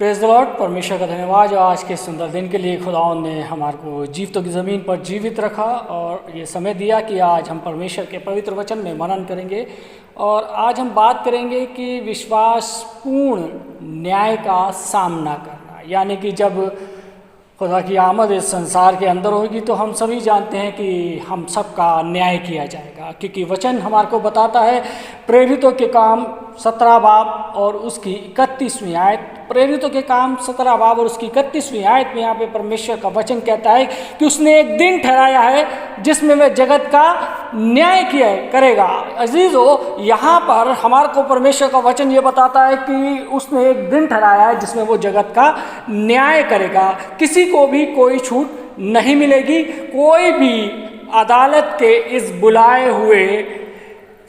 Praise the Lord. परमेश्वर का धन्यवाद आज के सुंदर दिन के लिए खुदावंद ने हमारे को जीवितों की ज़मीन पर जीवित रखा और ये समय दिया कि आज हम परमेश्वर के पवित्र वचन में मनन करेंगे। और आज हम बात करेंगे कि विश्वासपूर्ण न्याय का सामना करना, यानी कि जब खुदा की आमद इस संसार के अंदर होगी तो हम सभी जानते हैं कि हम सबका न्याय किया जाएगा, क्योंकि वचन हमारे को बताता है प्रेरितों के काम 17 बाब और उसकी 31वीं आयत। प्रेरितों के काम 17 बाब और उसकी 31वीं आयत में यहाँ पे परमेश्वर का वचन कहता है कि उसने एक दिन ठहराया है जिसमें वह जगत का न्याय किया करेगा। अजीजों, यहाँ पर हमारे को परमेश्वर का वचन ये बताता है कि उसने एक दिन ठहराया है जिसमें वो जगत का न्याय करेगा। किसी को भी कोई छूट नहीं मिलेगी, कोई भी अदालत के इस बुलाए हुए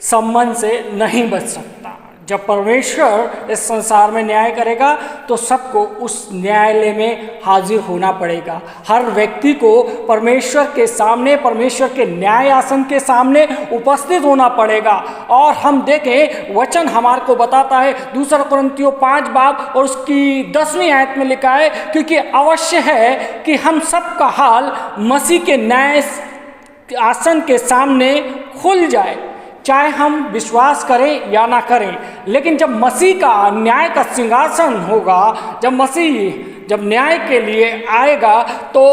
सम्मान से नहीं बच सकता। जब परमेश्वर इस संसार में न्याय करेगा तो सबको उस न्यायालय में हाजिर होना पड़ेगा। हर व्यक्ति को परमेश्वर के सामने, परमेश्वर के न्याय आसन के सामने उपस्थित होना पड़ेगा। और हम देखें वचन हमारे को बताता है 2 कुरिन्थियों 5 बाब और उसकी 10वीं आयत में लिखा है, क्योंकि अवश्य है कि हम सबका हाल मसीह के न्याय आसन के सामने खुल जाए, चाहे हम विश्वास करें या ना करें। लेकिन जब मसीह का न्याय का सिंहासन होगा, जब मसीह जब न्याय के लिए आएगा तो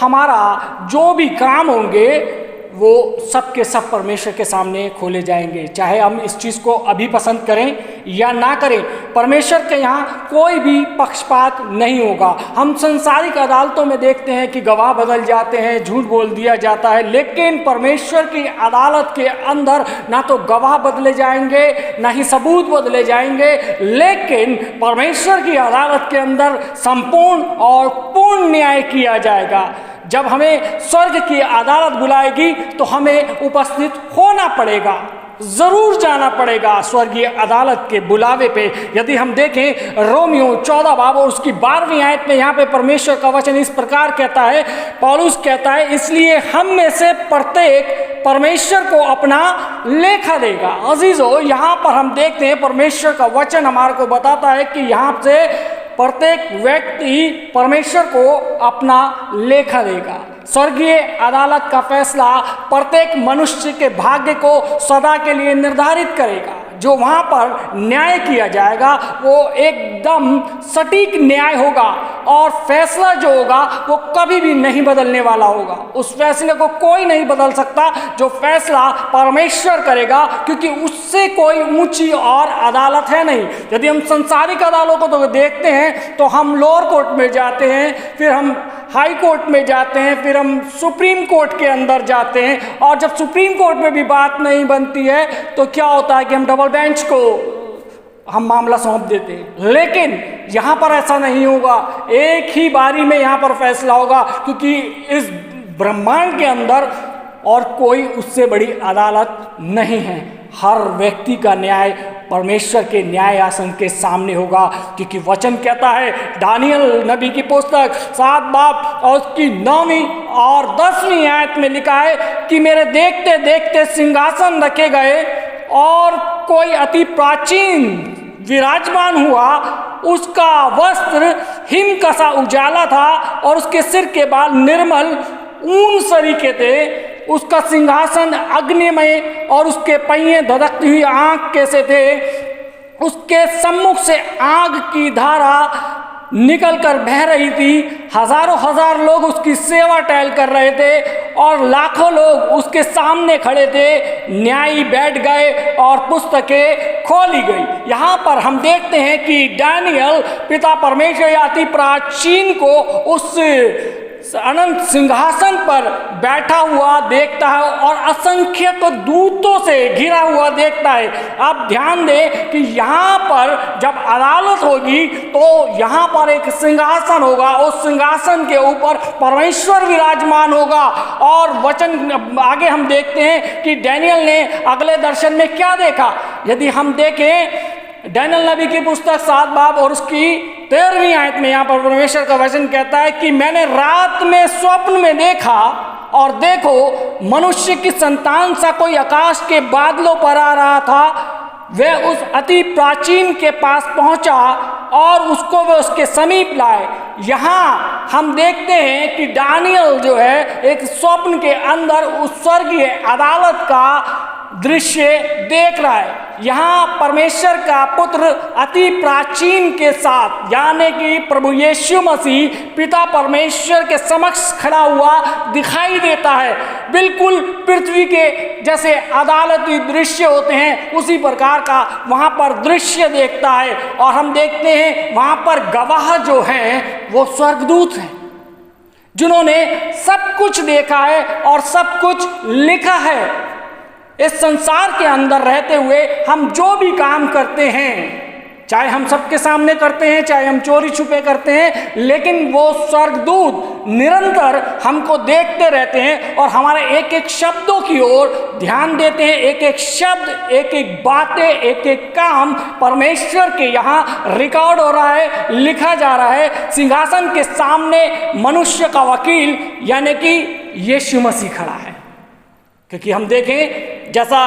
हमारा जो भी काम होंगे वो सब के सब परमेश्वर के सामने खोले जाएंगे, चाहे हम इस चीज़ को अभी पसंद करें या ना करें। परमेश्वर के यहाँ कोई भी पक्षपात नहीं होगा। हम संसारिक अदालतों में देखते हैं कि गवाह बदल जाते हैं, झूठ बोल दिया जाता है, लेकिन परमेश्वर की अदालत के अंदर ना तो गवाह बदले जाएंगे ना ही सबूत बदले जाएंगे, लेकिन परमेश्वर की अदालत के अंदर संपूर्ण और पूर्ण न्याय किया जाएगा। जब हमें स्वर्ग की अदालत बुलाएगी तो हमें उपस्थित होना पड़ेगा, ज़रूर जाना पड़ेगा स्वर्गीय अदालत के बुलावे पे। यदि हम देखें रोमियो 14 बाब और उसकी 12वीं आयत में यहाँ पे परमेश्वर का वचन इस प्रकार कहता है, पौलुस कहता है, इसलिए हम में से प्रत्येक परमेश्वर को अपना लेखा देगा। अजीजों, यहाँ पर हम देखते हैं परमेश्वर का वचन हमारे को बताता है कि यहाँ से प्रत्येक व्यक्ति परमेश्वर को अपना लेखा देगा। स्वर्गीय अदालत का फैसला प्रत्येक मनुष्य के भाग्य को सदा के लिए निर्धारित करेगा। जो वहाँ पर न्याय किया जाएगा वो एकदम सटीक न्याय होगा और फैसला जो होगा वो कभी भी नहीं बदलने वाला होगा। उस फैसले को कोई नहीं बदल सकता जो फैसला परमेश्वर करेगा, क्योंकि उससे कोई ऊंची और अदालत है नहीं। यदि हम संसारिक अदालतों को तो देखते हैं तो हम लोअर कोर्ट में जाते हैं, फिर हम हाई कोर्ट में जाते हैं, फिर हम सुप्रीम कोर्ट के अंदर जाते हैं, और जब सुप्रीम कोर्ट में भी बात नहीं बनती है तो क्या होता है कि हम डबल बेंच को हम मामला सौंप देते हैं। लेकिन यहाँ पर ऐसा नहीं होगा, एक ही बारी में यहाँ पर फैसला होगा, क्योंकि इस ब्रह्मांड के अंदर और कोई उससे बड़ी अदालत नहीं है। हर व्यक्ति का न्याय परमेश्वर के न्याय आसन के सामने होगा, क्योंकि वचन कहता है दानियल नबी की पुस्तक 7 बाब और उसकी 9वीं और 10वीं आयत में लिखा है कि मेरे देखते देखते सिंहासन रखे गए और कोई अति प्राचीन विराजमान हुआ, उसका वस्त्र हिम का सा उजाला था और उसके सिर के बाल निर्मल ऊन सरीखे थे। उसका सिंहासन अग्निमय और उसके पहिए धधकती हुई आग कैसे थे। उसके सम्मुख से आग की धारा निकल कर बह रही थी। हजारों हजार लोग उसकी सेवा टहल कर रहे थे और लाखों लोग उसके सामने खड़े थे। न्यायी बैठ गए और पुस्तकें खोली गई। यहाँ पर हम देखते हैं कि दानियल पिता परमेश्वर या अति प्राचीन को उस अनंत सिंहासन पर बैठा हुआ देखता है और असंख्य दूतों से घिरा हुआ देखता है। आप ध्यान दें कि यहाँ पर जब अदालत होगी तो यहाँ पर एक सिंहासन होगा, उस सिंहासन के ऊपर परमेश्वर विराजमान होगा। और वचन आगे हम देखते हैं कि डैनियल ने अगले दर्शन में क्या देखा। यदि हम देखें दानियल नबी की पुस्तक 7 बाब और उसकी 13वीं आयत में यहाँ पर परमेश्वर का वचन कहता है कि मैंने रात में स्वप्न में देखा और देखो मनुष्य की संतान सा कोई आकाश के बादलों पर आ रहा था। वह उस अति प्राचीन के पास पहुंचा और उसको वे उसके समीप लाए। यहाँ हम देखते हैं कि दानियल जो है एक स्वप्न के अंदर उस स्वर्गीय अदालत का दृश्य देख रहा है। यहाँ परमेश्वर का पुत्र अति प्राचीन के साथ यानी कि प्रभु यीशु मसीह पिता परमेश्वर के समक्ष खड़ा हुआ दिखाई देता है। बिल्कुल पृथ्वी के जैसे अदालती दृश्य होते हैं उसी प्रकार का वहाँ पर दृश्य देखता है। और हम देखते हैं वहाँ पर गवाह जो हैं वो स्वर्गदूत हैं, जिन्होंने सब कुछ देखा है और सब कुछ लिखा है। इस संसार के अंदर रहते हुए हम जो भी काम करते हैं, चाहे हम सबके सामने करते हैं, चाहे हम चोरी छुपे करते हैं, लेकिन वो स्वर्गदूत निरंतर हमको देखते रहते हैं और हमारे एक एक शब्दों की ओर ध्यान देते हैं। एक एक शब्द, एक एक बातें, एक एक काम परमेश्वर के यहाँ रिकॉर्ड हो रहा है, लिखा जा रहा है। सिंहासन के सामने मनुष्य का वकील यानी कि यीशु मसीह खड़ा है। क्योंकि हम देखें जैसा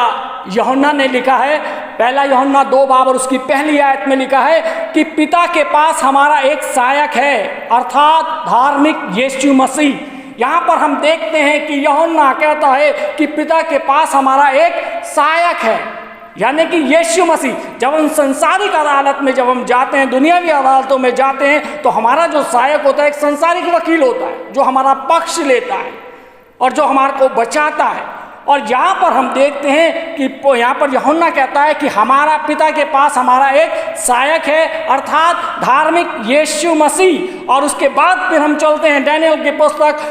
यूहन्ना ने लिखा है, पहला यूहन्ना 2 बाब और उसकी पहली आयत में लिखा है कि पिता के पास हमारा एक सहायक है, अर्थात धार्मिक यीशु मसीह। यहाँ पर हम देखते हैं कि यूहन्ना कहता है कि पिता के पास हमारा एक सहायक है, यानी कि यीशु मसीह। जब हम संसारिक अदालत में जब हम जाते हैं, दुनियावी अदालतों में जाते हैं, तो हमारा जो सहायक होता है एक संसारिक वकील होता है जो हमारा पक्ष लेता है और जो हमारे को बचाता है। और यहाँ पर हम देखते हैं कि यहाँ पर यूहन्ना कहता है कि हमारा पिता के पास हमारा एक सहायक है, अर्थात धार्मिक यीशु मसीह। और उसके बाद फिर हम चलते हैं दानियल की पुस्तक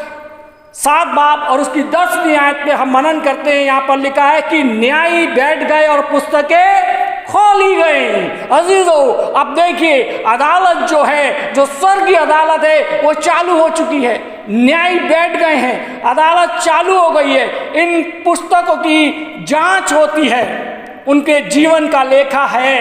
7 बाब और उसकी 10वीं आयत पे हम मनन करते हैं। यहाँ पर लिखा है कि न्यायी बैठ गए और पुस्तकें खोली गई। अजीजों, अब देखिए अदालत जो है, जो स्वर्गीय अदालत है, वो चालू हो चुकी है। न्यायी बैठ गए हैं, अदालत चालू हो गई है। इन पुस्तकों की जांच होती है, उनके जीवन का लेखा है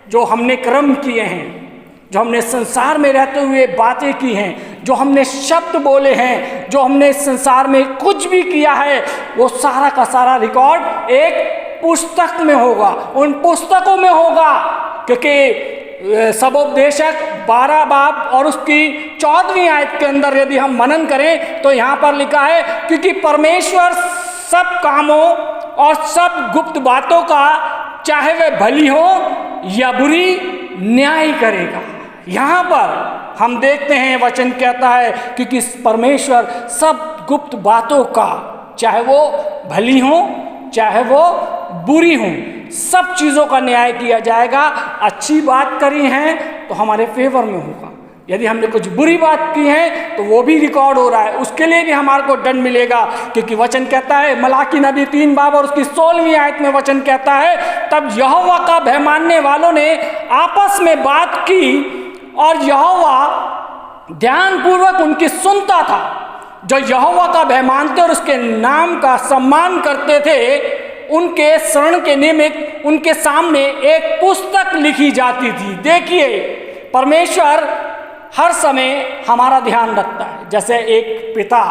जो हमने कर्म किए हैं, जो हमने संसार में रहते हुए बातें की हैं, जो हमने शब्द बोले हैं, जो हमने इस संसार में कुछ भी किया है, वो सारा का सारा रिकॉर्ड एक पुस्तक में होगा, उन पुस्तकों में होगा। क्योंकि सबोपदेशक 12 बाब और उसकी 14वीं आयत के अंदर यदि हम मनन करें तो यहाँ पर लिखा है क्योंकि परमेश्वर सब कामों और सब गुप्त बातों का चाहे वे भली हो या बुरी न्याय करेगा। यहाँ पर हम देखते हैं वचन कहता है क्योंकि परमेश्वर सब गुप्त बातों का, चाहे वो भली हो चाहे वो बुरी हो, सब चीज़ों का न्याय किया जाएगा। अच्छी बात करी है तो हमारे फेवर में होगा, यदि हमने कुछ बुरी बात की है तो वो भी रिकॉर्ड हो रहा है, उसके लिए भी हमारे को दंड मिलेगा। क्योंकि वचन कहता है मलाकी नबी 3 बाब और उसकी 16वीं आयत में वचन कहता है तब यहोवा का भय मानने वालों ने आपस में बात की और यहोवा ध्यानपूर्वक उनकी सुनता था। जो यहोवा का भय मानते और उसके नाम का सम्मान करते थे, उनके शरण के निमित्त उनके सामने एक पुस्तक लिखी जाती थी। देखिए परमेश्वर हर समय हमारा ध्यान रखता है, जैसे एक पिता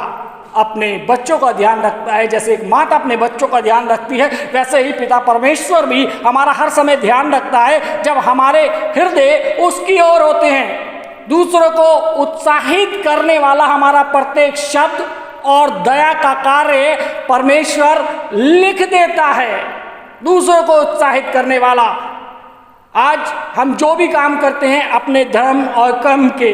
अपने बच्चों का ध्यान रखता है, जैसे एक माता अपने बच्चों का ध्यान रखती है, वैसे ही पिता परमेश्वर भी हमारा हर समय ध्यान रखता है। जब हमारे हृदय उसकी ओर होते हैं, दूसरों को उत्साहित करने वाला हमारा प्रत्येक शब्द और दया का कार्य परमेश्वर लिख देता है। दूसरों को उत्साहित करने वाला, आज हम जो भी काम करते हैं अपने धर्म और कर्म के,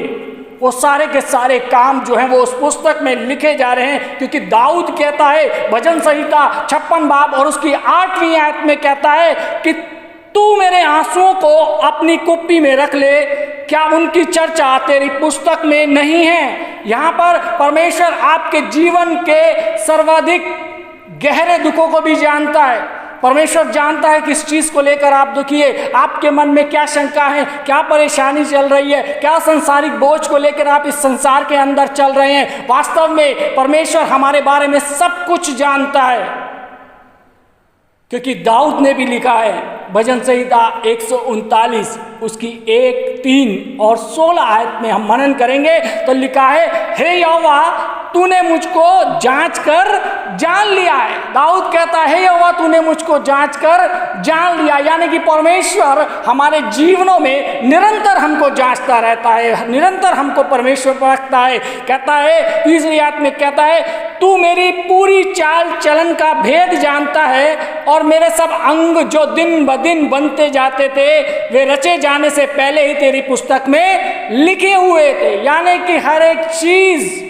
वो सारे के सारे काम जो हैं वो उस पुस्तक में लिखे जा रहे हैं। क्योंकि दाऊद कहता है भजन संहिता 56 बाब और उसकी 8वीं आयत में कहता है कि तू मेरे आंसुओं को अपनी कुप्पी में रख ले, क्या उनकी चर्चा तेरी पुस्तक में नहीं है। यहाँ पर परमेश्वर आपके जीवन के सर्वाधिक गहरे दुखों को भी जानता है। परमेश्वर जानता है किस चीज़ को लेकर आप दुखी है, आपके मन में क्या शंका है, क्या परेशानी चल रही है, क्या संसारिक बोझ को लेकर आप इस संसार के अंदर चल रहे हैं। वास्तव में परमेश्वर हमारे बारे में सब कुछ जानता है। क्योंकि दाऊद ने भी लिखा है भजन संहिता 139 उसकी 1, 3 और 16 आयत में हम मनन करेंगे तो लिखा है हे यहोवा तूने मुझको जांच कर जान लिया है। दाऊद कहता है यहोवा तूने मुझको जांच कर जान लिया, यानी कि परमेश्वर हमारे जीवनों में निरंतर हमको जांचता रहता है, निरंतर हमको परमेश्वर परखता है। कहता है तीसरी आयत में, कहता है तू मेरी पूरी चाल चलन का भेद जानता है और मेरे सब अंग जो दिन ब दिन बनते जाते थे वे रचे जाने से पहले ही तेरी पुस्तक में लिखे हुए थे। यानी कि हर एक चीज,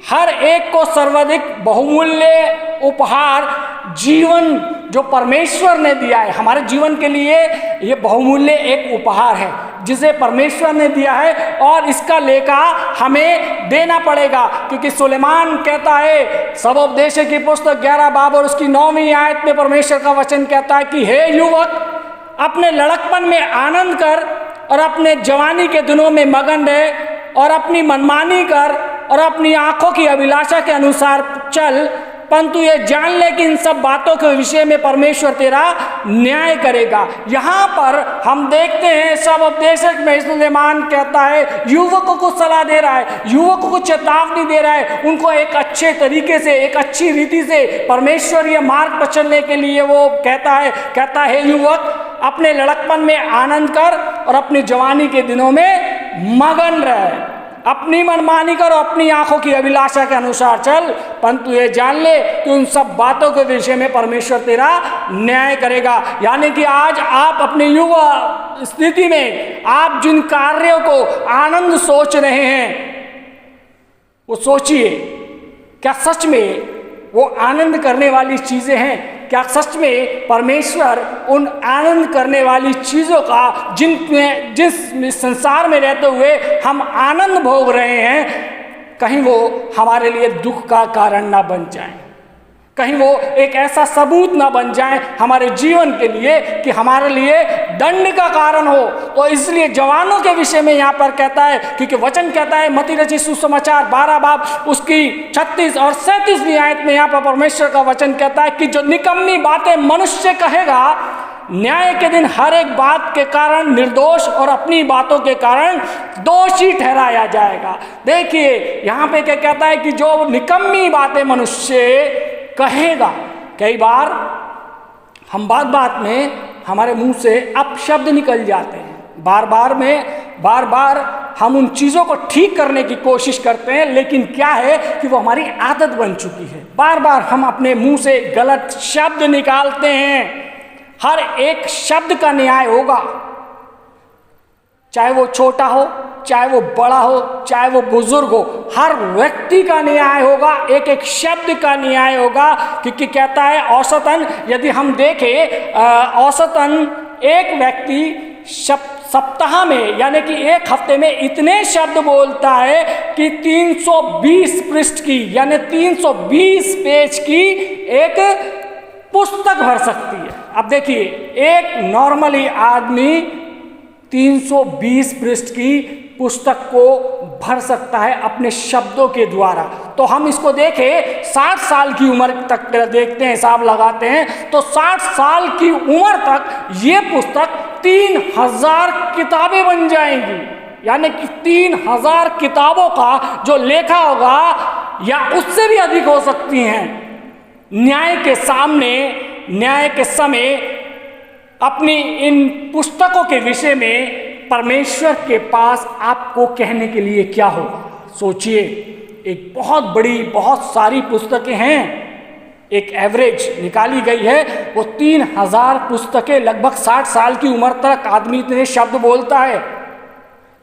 हर एक को सर्वाधिक बहुमूल्य उपहार जीवन जो परमेश्वर ने दिया है, हमारे जीवन के लिए ये बहुमूल्य एक उपहार है जिसे परमेश्वर ने दिया है और इसका लेखा हमें देना पड़ेगा। क्योंकि सुलेमान कहता है, सबोपदेश की पुस्तक 11 बाब और उसकी 9वीं आयत में परमेश्वर का वचन कहता है कि हे युवक अपने लड़कपन में आनंद कर और अपने जवानी के दिनों में मगन रहे और अपनी मनमानी कर और अपनी आंखों की अभिलाषा के अनुसार चल, परंतु ये जान ले कि इन सब बातों के विषय में परमेश्वर तेरा न्याय करेगा। यहाँ पर हम देखते हैं सब उपदेशक में सुलेमान कहता है, युवकों को सलाह दे रहा है, युवकों को चेतावनी दे रहा है, उनको एक अच्छे तरीके से, एक अच्छी रीति से परमेश्वरीय मार्ग पर चलने के लिए वो कहता है युवक अपने लड़कपन में आनंद कर और अपनी जवानी के दिनों में मगन रहे, अपनी मनमानी कर और अपनी आंखों की अभिलाषा के अनुसार चल, परंतु ये जान ले कि उन सब बातों के विषय में परमेश्वर तेरा न्याय करेगा। यानी कि आज आप अपने युवा स्थिति में आप जिन कार्यों को आनंद सोच रहे हैं वो सोचिए, क्या सच में वो आनंद करने वाली चीजें हैं? क्या सच में परमेश्वर उन आनंद करने वाली चीज़ों का जिस संसार में रहते हुए हम आनंद भोग रहे हैं, कहीं वो हमारे लिए दुख का कारण ना बन जाए, कहीं वो एक ऐसा सबूत ना बन जाए हमारे जीवन के लिए कि हमारे लिए दंड का कारण हो। तो इसलिए जवानों के विषय में यहाँ पर कहता है, क्योंकि वचन कहता है मत्ती रचित सुसमाचार 12 बाब उसकी 36 और 37वीं आयत में यहाँ पर परमेश्वर का वचन कहता है कि जो निकम्मी बातें मनुष्य कहेगा न्याय के दिन हर एक बात के कारण निर्दोष और अपनी बातों के कारण दोषी ठहराया जाएगा। देखिए यहाँ पे क्या कहता है कि जो निकम्मी बातें मनुष्य कहेगा, कई बार हम बात में हमारे मुंह से अपशब्द निकल जाते हैं, बार बार हम उन चीज़ों को ठीक करने की कोशिश करते हैं, लेकिन क्या है कि वो हमारी आदत बन चुकी है। बार बार हम अपने मुंह से गलत शब्द निकालते हैं। हर एक शब्द का न्याय होगा, चाहे वो छोटा हो, चाहे वो बड़ा हो, चाहे वो बुजुर्ग हो, हर व्यक्ति का न्याय होगा, एक एक शब्द का न्याय होगा। क्योंकि कहता है औसतन, यदि हम देखें औसतन एक व्यक्ति सप्ताह में यानी कि एक हफ्ते में इतने शब्द बोलता है कि 320 पृष्ठ की यानी 320 पेज की एक पुस्तक भर सकती है। अब देखिए एक नॉर्मली आदमी 320 पृष्ठ की पुस्तक को भर सकता है अपने शब्दों के द्वारा। तो हम इसको देखें 60 साल की उम्र तक देखते हैं, हिसाब लगाते हैं तो 60 साल की उम्र तक ये पुस्तक 3000 किताबें बन जाएंगी। यानी कि 3000 किताबों का जो लेखा होगा या उससे भी अधिक हो सकती हैं। न्याय के सामने, न्याय के समय अपनी इन पुस्तकों के विषय में परमेश्वर के पास आपको कहने के लिए क्या होगा? सोचिए, एक बहुत बड़ी, बहुत सारी पुस्तकें हैं, एक एवरेज निकाली गई है, वो 3000 पुस्तकें, लगभग 60 साल की उम्र तक आदमी इतने शब्द बोलता है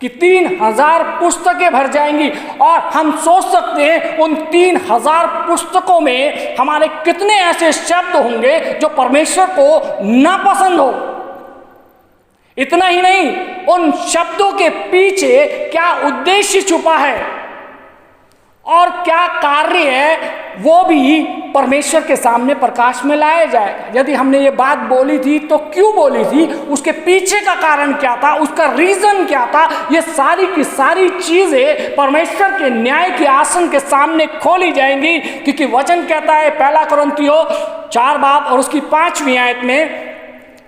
कि 3000 पुस्तकें भर जाएंगी। और हम सोच सकते हैं उन 3000 पुस्तकों में हमारे कितने ऐसे शब्द होंगे जो परमेश्वर को नापसंद हो। इतना ही नहीं, उन शब्दों के पीछे क्या उद्देश्य छुपा है और क्या कार्य है, वो भी परमेश्वर के सामने प्रकाश में लाया जाएगा। यदि हमने ये बात बोली थी तो क्यों बोली थी, उसके पीछे का कारण क्या था, उसका रीजन क्या था, ये सारी की सारी चीजें परमेश्वर के न्याय के आसन के सामने खोली जाएंगी। क्योंकि वचन कहता है 1 कुरिन्थियों 4 बाब और उसकी 5वीं आयत में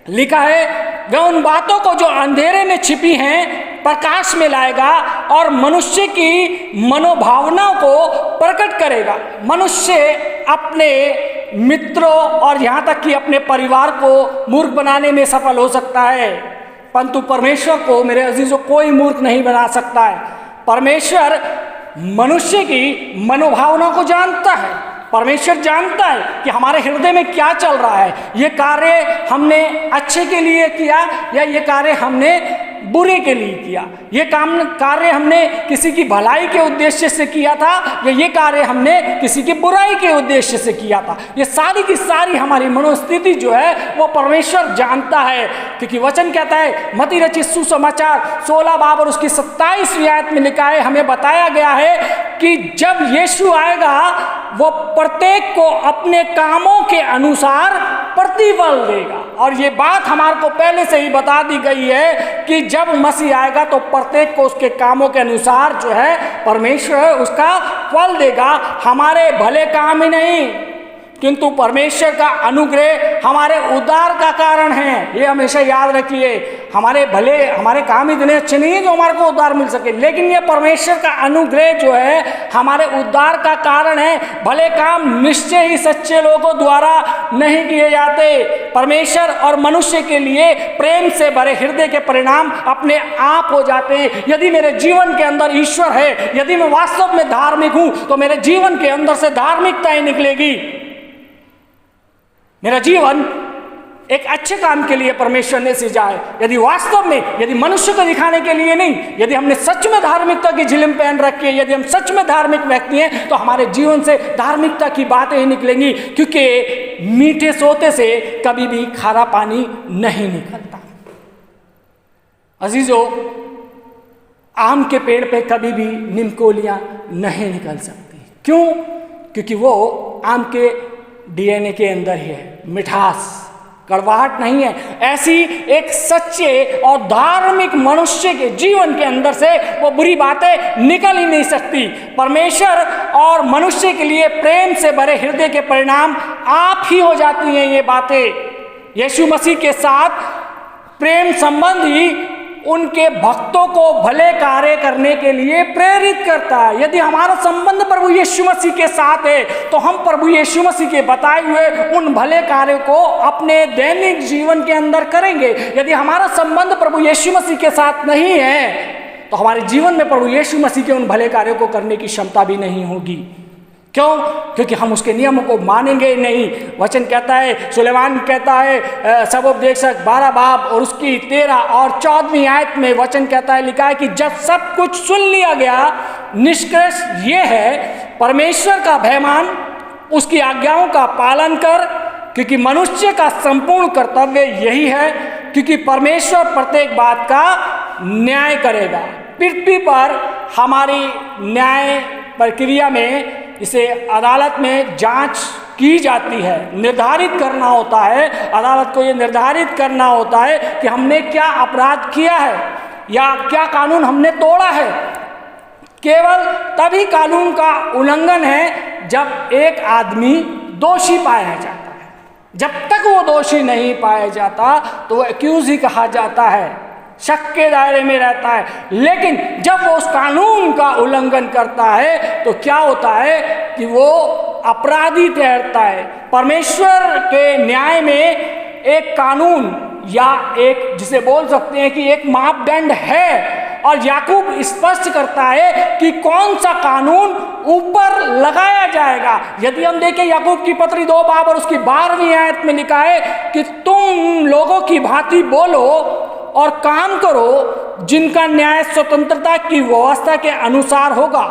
लिखा है, वे उन बातों को जो अंधेरे में छिपी हैं प्रकाश में लाएगा और मनुष्य की मनोभावनाओं को प्रकट करेगा। मनुष्य अपने मित्रों और यहाँ तक कि अपने परिवार को मूर्ख बनाने में सफल हो सकता है, परंतु परमेश्वर को मेरे अजीजों कोई मूर्ख नहीं बना सकता है। परमेश्वर मनुष्य की मनोभावना को जानता है। परमेश्वर जानता है कि हमारे हृदय में क्या चल रहा है। ये कार्य हमने अच्छे के लिए किया या ये कार्य हमने बुरे के लिए किया। ये कार्य हमने किसी की भलाई के उद्देश्य से किया था या ये कार्य हमने किसी की बुराई के उद्देश्य से किया था। ये सारी की सारी हमारी मनोस्थिति जो है वो परमेश्वर जानता है, क्योंकि वचन कहता है मत्ती रचित सुसमाचार 16 बाब और उसकी 27वीं आयत में लिखा है, हमें बताया गया है कि जब यीशु आएगा वो प्रत्येक को अपने कामों के अनुसार प्रतिफल देगा। और ये बात हमारे को पहले से ही बता दी गई है कि जब मसीह आएगा तो प्रत्येक को उसके कामों के अनुसार जो है परमेश्वर उसका फल देगा। हमारे भले काम ही नहीं किंतु परमेश्वर का अनुग्रह हमारे उद्धार का कारण है। ये हमेशा याद रखिए, हमारे काम इतने अच्छे नहीं है जो हमारे को उद्धार मिल सके, लेकिन ये परमेश्वर का अनुग्रह जो है हमारे उद्धार का कारण है। भले काम निश्चय ही सच्चे लोगों द्वारा नहीं किए जाते। परमेश्वर और मनुष्य के लिए प्रेम से भरे हृदय के परिणाम अपने आप हो जाते हैं। यदि मेरे जीवन के अंदर ईश्वर है, यदि मैं वास्तव में धार्मिक हूं, तो मेरे जीवन के अंदर से धार्मिकता ही निकलेगी। मेरा जीवन एक अच्छे काम के लिए परमेश्वर ने सृजा है। यदि वास्तव में, यदि मनुष्य को दिखाने के लिए नहीं, यदि हमने सच में धार्मिकता की झिलम पहन रखी है, यदि हम सच में धार्मिक व्यक्ति हैं, तो हमारे जीवन से धार्मिकता की बातें ही निकलेंगी। क्योंकि मीठे सोते से कभी भी खारा पानी नहीं निकलता। अजीजों, आम के पेड़ पे कभी भी निमकोलियां नहीं निकल सकती। क्यों? क्योंकि वो आम के डीएनए के अंदर ही है, मिठास, कड़वाहट नहीं है। ऐसी एक सच्चे और धार्मिक मनुष्य के जीवन के अंदर से वो बुरी बातें निकल ही नहीं सकती। परमेश्वर और मनुष्य के लिए प्रेम से भरे हृदय के परिणाम आप ही हो जाती हैं ये बातें। यीशु मसीह के साथ प्रेम संबंध ही उनके भक्तों को भले कार्य करने के लिए प्रेरित करता है। यदि हमारा संबंध प्रभु यीशु मसीह के साथ है तो हम प्रभु यीशु मसीह के बताए हुए उन भले कार्यों को अपने दैनिक जीवन के अंदर करेंगे। यदि हमारा संबंध प्रभु यीशु मसीह के साथ नहीं है तो हमारे जीवन में प्रभु यीशु मसीह के उन भले कार्यों को करने की क्षमता भी नहीं होगी। क्यों? क्योंकि हम उसके नियमों को मानेंगे नहीं। वचन कहता है, सुलेमान कहता है सबोपदेशक 12 बाब और उसकी 13 और 14वीं आयत में वचन कहता है, लिखा है कि जब सब कुछ सुन लिया गया, निष्कर्ष ये है परमेश्वर का भय मान, उसकी आज्ञाओं का पालन कर, क्योंकि मनुष्य का संपूर्ण कर्तव्य यही है, क्योंकि परमेश्वर प्रत्येक बात का न्याय करेगा। पृथ्वी पर हमारी न्याय प्रक्रिया में, इसे अदालत में जांच की जाती है, निर्धारित करना होता है। अदालत को ये निर्धारित करना होता है कि हमने क्या अपराध किया है या क्या कानून हमने तोड़ा है। केवल तभी कानून का उल्लंघन है जब एक आदमी दोषी पाया जाता है। जब तक वो दोषी नहीं पाया जाता तो वो एक्यूज ही कहा जाता है, शक के दायरे में रहता है। लेकिन जब वो उस कानून का उल्लंघन करता है तो क्या होता है कि वो अपराधी ठहरता है। परमेश्वर के न्याय में एक कानून या एक, जिसे बोल सकते हैं कि एक मापदंड है, और याकूब स्पष्ट करता है कि कौन सा कानून ऊपर लगाया जाएगा। यदि हम देखें याकूब की पत्री 2 बाब और उसकी 12वीं आयत में लिखा है कि तुम लोगों की भांति बोलो और काम करो जिनका न्याय स्वतंत्रता की व्यवस्था के अनुसार होगा।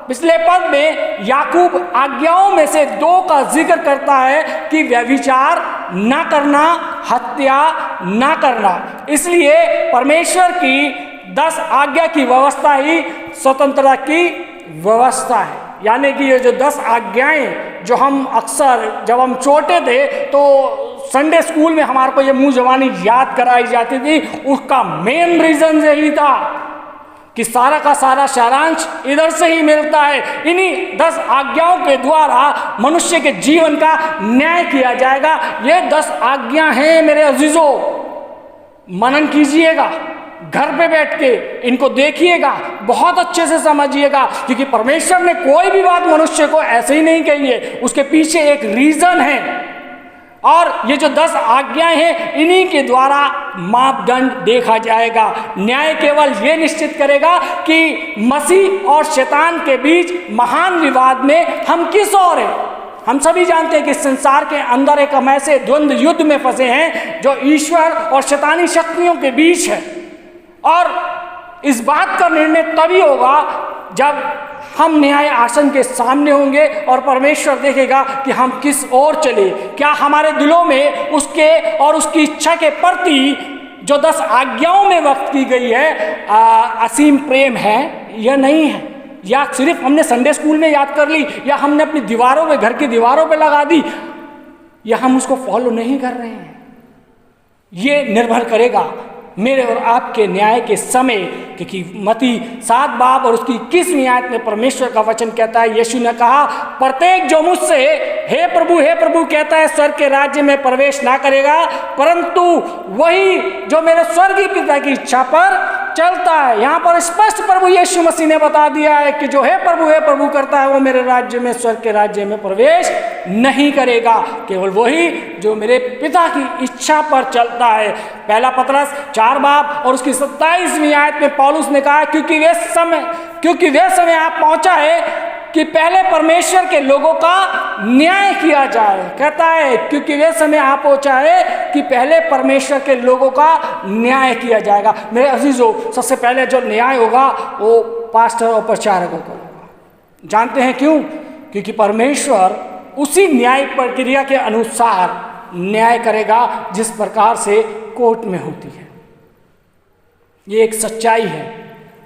पिछले पद में याकूब आज्ञाओं में से 2 का जिक्र करता है कि व्यभिचार ना करना, हत्या ना करना। इसलिए परमेश्वर की 10 आज्ञा की व्यवस्था ही स्वतंत्रता की व्यवस्था है। यानी कि ये जो 10 आज्ञाएं जो हम अक्सर जब हम छोटे थे तो संडे स्कूल में हमारे को ये मुंह जबानी याद कराई जाती थी, उसका मेन रीजन यही था कि सारा का सारा सारांश इधर से ही मिलता है। इन्हीं 10 आज्ञाओं के द्वारा मनुष्य के जीवन का न्याय किया जाएगा। ये 10 आज्ञा हैं मेरे अजीजों, मनन कीजिएगा। घर पे बैठ के इनको देखिएगा, बहुत अच्छे से समझिएगा, क्योंकि परमेश्वर ने कोई भी बात मनुष्य को ऐसे ही नहीं कही है, उसके पीछे एक रीजन है। और ये जो 10 आज्ञाएं हैं, इन्हीं के द्वारा मापदंड देखा जाएगा। न्याय केवल ये निश्चित करेगा कि मसीह और शैतान के बीच महान विवाद में हम किस ओर हैं। हम सभी जानते हैं कि संसार के अंदर एक हम ऐसे द्वंद्व युद्ध में फंसे हैं जो ईश्वर और शैतानी शक्तियों के बीच है। और इस बात का निर्णय तभी होगा जब हम न्याय आसन के सामने होंगे और परमेश्वर देखेगा कि हम किस ओर चले। क्या हमारे दिलों में उसके और उसकी इच्छा के प्रति जो 10 आज्ञाओं में व्यक्त की गई है असीम प्रेम है या नहीं है, या सिर्फ हमने संडे स्कूल में याद कर ली, या हमने अपनी दीवारों पे, घर की दीवारों पे लगा दी, या हम उसको फॉलो नहीं कर रहे हैं। ये निर्भर करेगा मेरे और आपके न्याय के समय, क्योंकि मत्ती 7 बाब और उसकी 21वीं आयत में परमेश्वर का वचन कहता है, यीशु ने कहा, प्रत्येक जो मुझसे हे प्रभु कहता है स्वर्ग के राज्य में प्रवेश ना करेगा, परंतु वही जो मेरे स्वर्गीय पिता की इच्छा पर चलता है। यहाँ पर स्पष्ट प्रभु यीशु मसीह ने बता दिया है कि जो हे प्रभु करता है वो मेरे राज्य में, स्वर्ग के राज्य में प्रवेश नहीं करेगा, केवल वही जो मेरे पिता की इच्छा पर चलता है। पहला पतरस 4 बाब और उसकी 27वीं आयत में पौलुस ने कहा, क्योंकि वे समय आप पहुंचा है कि पहले परमेश्वर के लोगों का न्याय किया जाए। कहता है क्योंकि वे समय आ पहुंचा है कि पहले परमेश्वर के लोगों का न्याय किया जाएगा। मेरे अजीजों, सबसे पहले जो न्याय होगा वो पास्टर और प्रचारकों का होगा। जानते हैं क्यों? क्योंकि परमेश्वर उसी न्याय प्रक्रिया के अनुसार न्याय करेगा जिस प्रकार से कोर्ट में होती है। ये एक सच्चाई है।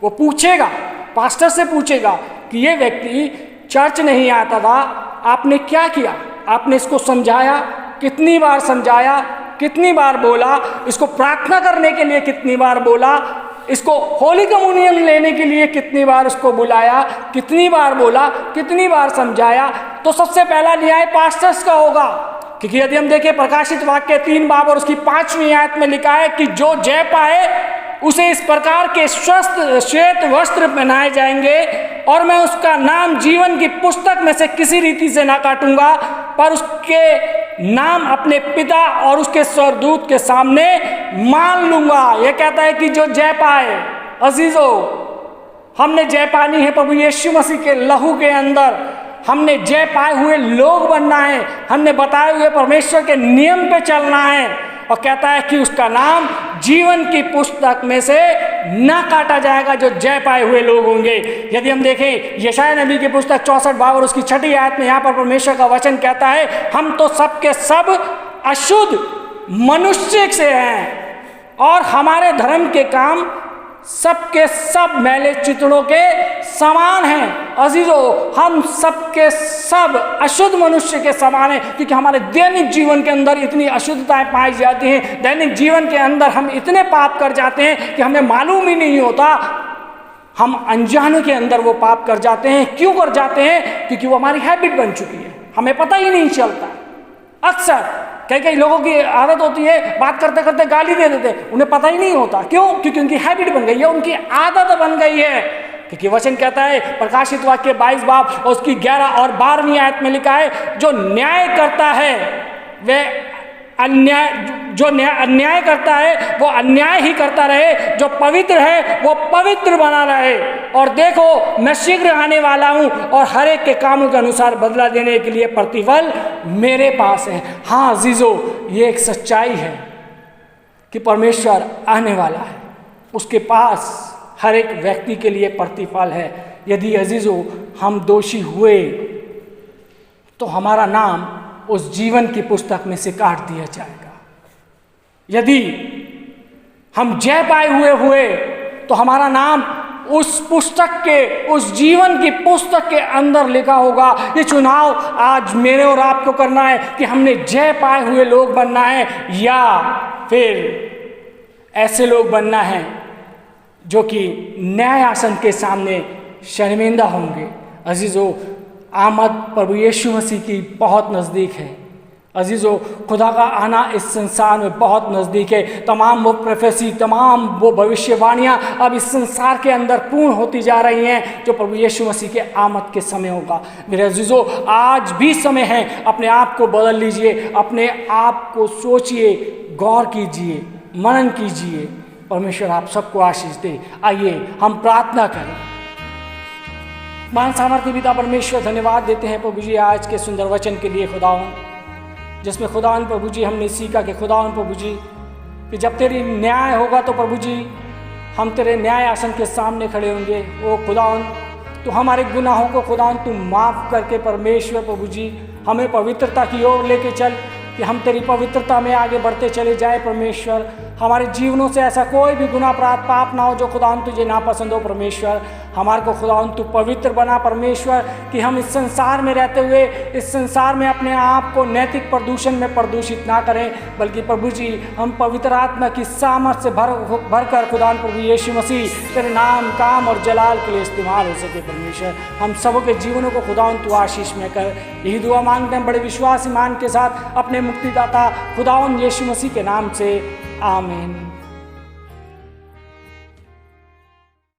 वो पूछेगा, पास्टर से पूछेगा कि ये व्यक्ति चर्च नहीं आता था, आपने क्या किया? आपने इसको समझाया? कितनी बार समझाया? कितनी बार बोला? इसको प्रार्थना करने के लिए कितनी बार बोला? इसको होली कम्युनियन लेने के लिए कितनी बार उसको बुलाया? कितनी बार बोला? कितनी बार समझाया? तो सबसे पहला न्याय पास्टर्स का होगा। क्योंकि यदि हम देखें प्रकाशित वाक्य 3 बाब और उसकी 5वीं आयत में लिखा है कि जो जय पाए उसे इस प्रकार के श्वेत वस्त्र पहनाए जाएंगे और मैं उसका नाम जीवन की पुस्तक में से किसी रीति से ना काटूंगा, पर उसके नाम अपने पिता और उसके स्वर्गदूत के सामने मान लूंगा। यह कहता है कि जो जय पाए, अजीजों, हमने जय पानी है प्रभु यीशु मसीह के लहू के अंदर। हमने जय पाए हुए लोग बनना है, हमने बताए हुए परमेश्वर के नियम पे चलना है। और कहता है कि उसका नाम जीवन की पुस्तक में से ना काटा जाएगा जो जय पाए हुए लोग होंगे। यदि हम देखें यशायाह नबी की पुस्तक 64 बाब और उसकी 6ठी आयत में यहाँ पर परमेश्वर का वचन कहता है, हम तो सबके सब अशुद्ध मनुष्य से हैं और हमारे धर्म के काम सबके सब मैले चितड़ों के समान हैं। अजीजों, हम सबके सब अशुद्ध मनुष्य के समान हैं, क्योंकि हमारे दैनिक जीवन के अंदर इतनी अशुद्धताएं पाई जाती हैं। दैनिक जीवन के अंदर हम इतने पाप कर जाते हैं कि हमें मालूम ही नहीं होता। हम अनजाने के अंदर वो पाप कर जाते हैं। क्यों कर जाते हैं? क्योंकि वो हमारी हैबिट बन चुकी है, हमें पता ही नहीं चलता। अक्सर कई लोगों की आदत होती है, बात करते करते गाली दे देते, उन्हें पता ही नहीं होता। क्यों? क्योंकि उनकी हैबिट बन गई है, उनकी आदत बन गई है। क्योंकि वचन कहता है प्रकाशित वाक्य 22 बाब और उसकी 11 और 12वीं आयत में लिखा है, जो न्याय करता है वह अन्याय करता है वो अन्याय ही करता रहे, जो पवित्र है वो पवित्र बना रहे। और देखो, मैं शीघ्र आने वाला हूँ और हर एक के कामों के अनुसार बदला देने के लिए प्रतिफल मेरे पास है। हाँ अजीजों, ये एक सच्चाई है कि परमेश्वर आने वाला है, उसके पास हर एक व्यक्ति के लिए प्रतिफल है। यदि अजीजों हम दोषी हुए तो हमारा नाम उस जीवन की पुस्तक में से काट दिया जाएगा। यदि हम जय पाए हुए तो हमारा नाम उस पुस्तक के, उस जीवन की पुस्तक के अंदर लिखा होगा। ये चुनाव आज मेरे और आपको करना है कि हमने जय पाए हुए लोग बनना है या फिर ऐसे लोग बनना है जो कि न्याय आसन के सामने शर्मिंदा होंगे। अजीजों, आमद प्रभु यीशु मसीह की बहुत नज़दीक है। अजीज़ों, खुदा का आना इस संसार में बहुत नज़दीक है। तमाम वो प्रोफेसी, तमाम वो भविष्यवाणियाँ अब इस संसार के अंदर पूर्ण होती जा रही हैं जो प्रभु यीशु मसीह के आमद के समय होगा। मेरे अजीज़ों, आज भी समय है, अपने आप को बदल लीजिए, अपने आप को सोचिए, गौर कीजिए, मनन कीजिए। परमेश्वर आप सबको आशीष दे। आइए हम प्रार्थना करें। महान सामर्थ्य पिता परमेश्वर, धन्यवाद देते हैं प्रभु जी आज के सुंदर वचन के लिए खुदावन, जिसमें खुदावन प्रभु जी हमने सीखा कि खुदावन प्रभु जी कि जब तेरी न्याय होगा तो प्रभु जी हम तेरे न्याय आसन के सामने खड़े होंगे। ओ खुदावन, तो हमारे गुनाहों को खुदावन तू माफ़ करके परमेश्वर प्रभु जी हमें पवित्रता की ओर लेके चल, कि हम तेरी पवित्रता में आगे बढ़ते चले जाए। परमेश्वर, हमारे जीवनों से ऐसा कोई भी गुनाह अपराध पाप ना हो जो खुदावन तुझे नापसंद हो। परमेश्वर, हमारे को खुदावन तू पवित्र बना परमेश्वर, कि हम इस संसार में रहते हुए इस संसार में अपने आप को नैतिक प्रदूषण में प्रदूषित ना करें, बल्कि प्रभु जी हम पवित्र आत्मा की सामर्थ से भर कर खुदावन प्रभु यीशु मसीह तेरे नाम, काम और जलाल के लिए इस्तेमाल हो सके। परमेश्वर, हम सबों के जीवनों को खुदावन तू आशीष में कर। यही दुआ मांगते हैं बड़े विश्वास ईमान के साथ अपने मुक्तिदाता खुदावन यीशु मसीह के नाम से, आमीन।